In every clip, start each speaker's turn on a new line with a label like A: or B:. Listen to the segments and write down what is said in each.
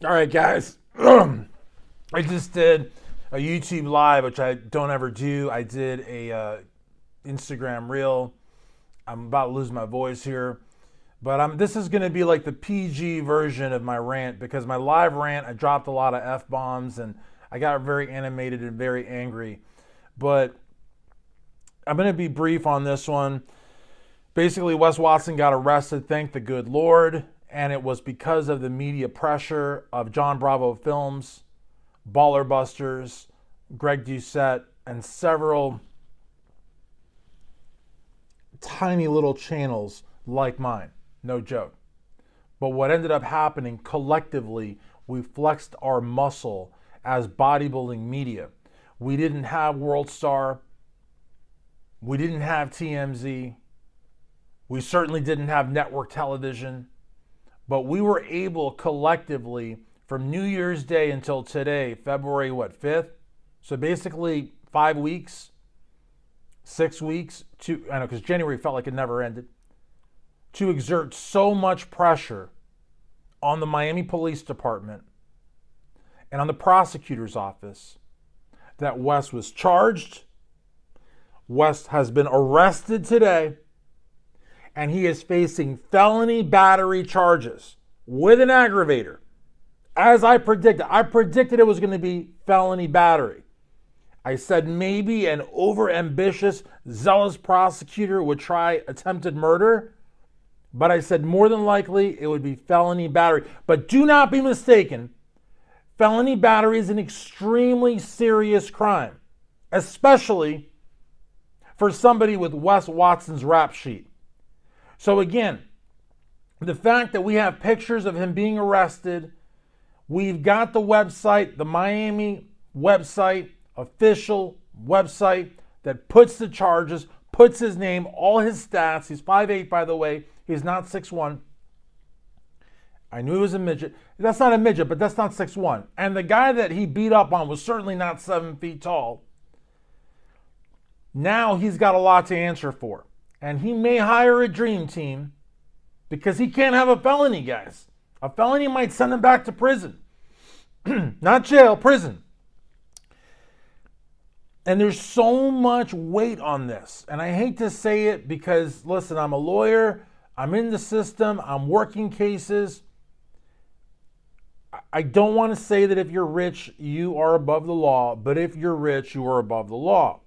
A: All right, guys. I just did a YouTube live, which I don't ever do. I did a Instagram reel. I'm about to lose my voice here, but this is going to be like the PG version of my rant because my live rant, I dropped a lot of F bombs and I got very animated and very angry. But I'm going to be brief on this one. Basically, Wes Watson got arrested, thank the good Lord, and it was because of the media pressure of John Bravo Films, Baller Busters, Greg Doucette, and several tiny little channels like mine. No joke. But what ended up happening collectively, we flexed our muscle as bodybuilding media. We didn't have World Star. We didn't have TMZ. We certainly didn't have network television. But we were able collectively from New Year's Day until today, February 5th? So basically 5 weeks, 6 weeks, I know because January felt like it never ended, to exert so much pressure on the Miami Police Department and on the prosecutor's office that Wes was charged. Wes has been arrested today, and he is facing felony battery charges with an aggravator. As I predicted it was going to be felony battery. I said maybe an overambitious, zealous prosecutor would try attempted murder, but I said more than likely it would be felony battery. But do not be mistaken, felony battery is an extremely serious crime, especially for somebody with Wes Watson's rap sheet. So again, the fact that we have pictures of him being arrested, we've got the website, the Miami website, official website that puts the charges, puts his name, all his stats. He's 5'8", by the way. He's not 6'1". I knew he was a midget. That's not a midget, but that's not 6'1". And the guy that he beat up on was certainly not 7 feet tall. Now he's got a lot to answer for. And he may hire a dream team because he can't have a felony, guys. A felony might send him back to prison. Not jail, prison. And there's so much weight on this. And I hate to say it because, listen, I'm a lawyer. I'm in the system. I'm working cases. I don't want to say that if you're rich, you are above the law. But if you're rich, you are above the law.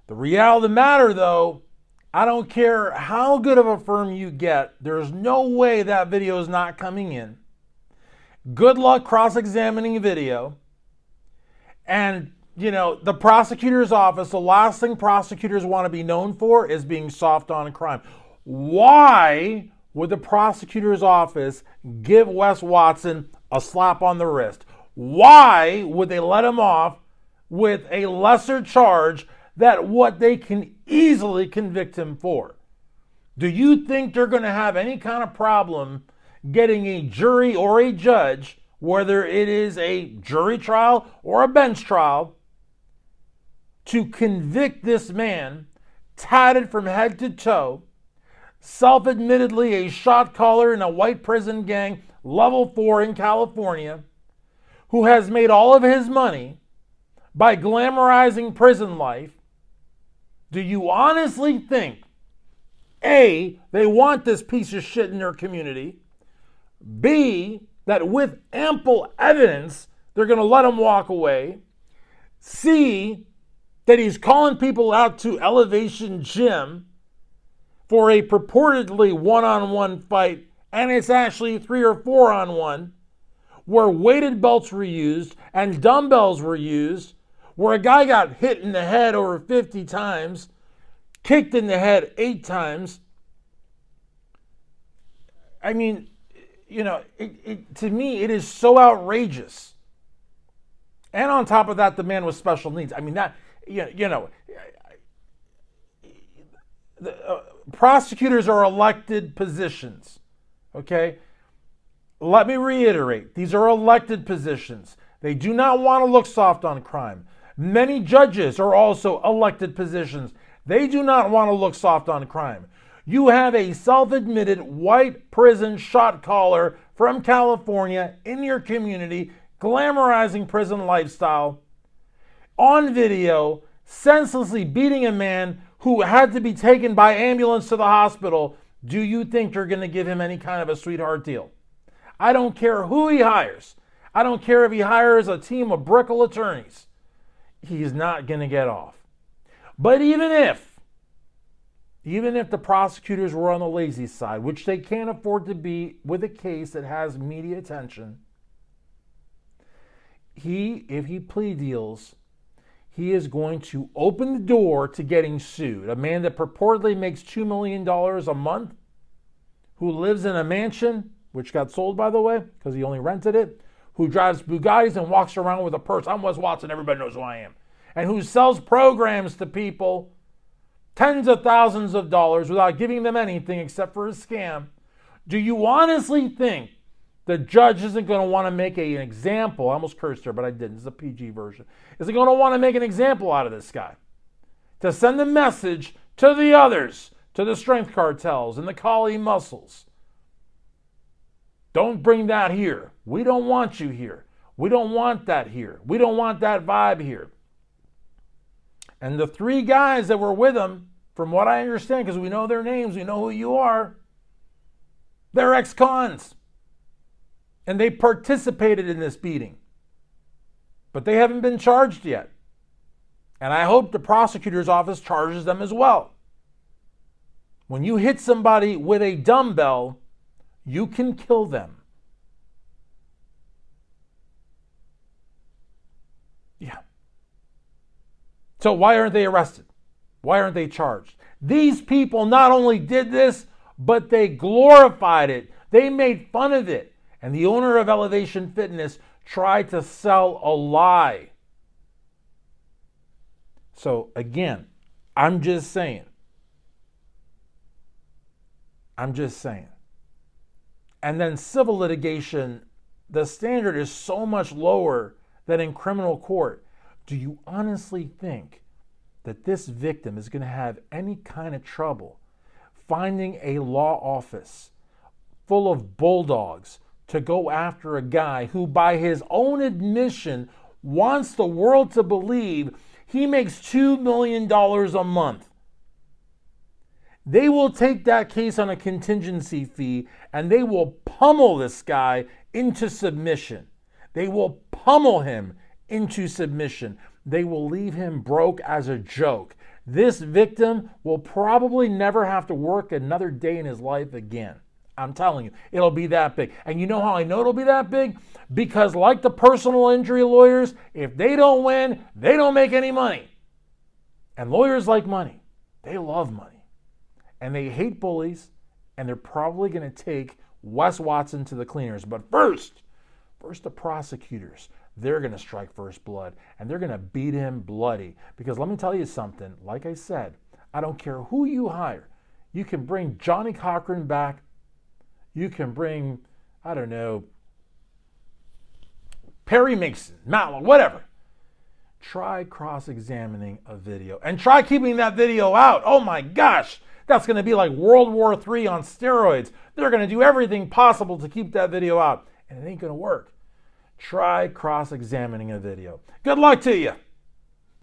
A: The reality of the matter, though, I don't care how good of a firm you get. There's no way that video is not coming in. Good luck cross-examining a video. And, the prosecutor's office, the last thing prosecutors want to be known for is being soft on crime. Why would the prosecutor's office give Wes Watson a slap on the wrist? Why would they let him off with a lesser charge that what they can easily convict him for? Do you think they're going to have any kind of problem getting a jury or a judge, whether it is a jury trial or a bench trial, to convict this man, tatted from head to toe, self-admittedly a shot caller in a white prison gang, level 4 in California, who has made all of his money by glamorizing prison life? Do you honestly think, A, they want this piece of shit in their community, B, that with ample evidence, they're going to let him walk away, C, that he's calling people out to Elevation Gym for a purportedly one-on-one fight, and it's actually 3 or 4-on-1, where weighted belts were used and dumbbells were used, where a guy got hit in the head over 50 times, kicked in the head 8 times. I mean, to me, it is so outrageous. And on top of that, the man with special needs. I mean, prosecutors are elected positions, okay? Let me reiterate, these are elected positions. They do not want to look soft on crime. Many judges are also elected positions. They do not want to look soft on crime. You have a self-admitted white prison shot caller from California in your community, glamorizing prison lifestyle, on video, senselessly beating a man who had to be taken by ambulance to the hospital, do you think you're going to give him any kind of a sweetheart deal? I don't care who he hires. I don't care if he hires a team of Brickell attorneys. He's not going to get off. But even if the prosecutors were on the lazy side, which they can't afford to be with a case that has media attention, if he plea deals, he is going to open the door to getting sued. A man that purportedly makes $2 million a month, who lives in a mansion, which got sold, by the way, because he only rented it, who drives Bugattis and walks around with a purse. I'm Wes Watson, everybody knows who I am. And who sells programs to people, tens of thousands of dollars, without giving them anything except for a scam. Do you honestly think the judge isn't going to want to make an example? I almost cursed her, but I didn't. It's a PG version. Is he going to want to make an example out of this guy? To send a message to the others, to the strength cartels and the Kali muscles. Don't bring that here. We don't want you here. We don't want that here. We don't want that vibe here. And the three guys that were with him, from what I understand, because we know their names, we know who you are, they're ex-cons. And they participated in this beating. But they haven't been charged yet. And I hope the prosecutor's office charges them as well. When you hit somebody with a dumbbell, you can kill them. Yeah. So why aren't they arrested? Why aren't they charged? These people not only did this, but they glorified it. They made fun of it. And the owner of Elevation Fitness tried to sell a lie. So again, I'm just saying. And then civil litigation, the standard is so much lower than in criminal court. Do you honestly think that this victim is going to have any kind of trouble finding a law office full of bulldogs to go after a guy who, by his own admission, wants the world to believe he makes $2 million a month? They will take that case on a contingency fee and they will pummel this guy into submission. They will pummel him into submission. They will leave him broke as a joke. This victim will probably never have to work another day in his life again. I'm telling you, it'll be that big. And you know how I know it'll be that big? Because like the personal injury lawyers, if they don't win, they don't make any money. And lawyers like money. They love money. And they hate bullies, and they're probably going to take Wes Watson to the cleaners. But first the prosecutors, they're going to strike first blood, and they're going to beat him bloody. Because let me tell you something, like I said, I don't care who you hire. You can bring Johnny Cochran back. You can bring, I don't know, Perry Mason, Matlock, whatever. Try cross-examining a video, and try keeping that video out. Oh my gosh. That's going to be like World War III on steroids. They're going to do everything possible to keep that video out, and it ain't going to work. Try cross-examining a video. Good luck to you.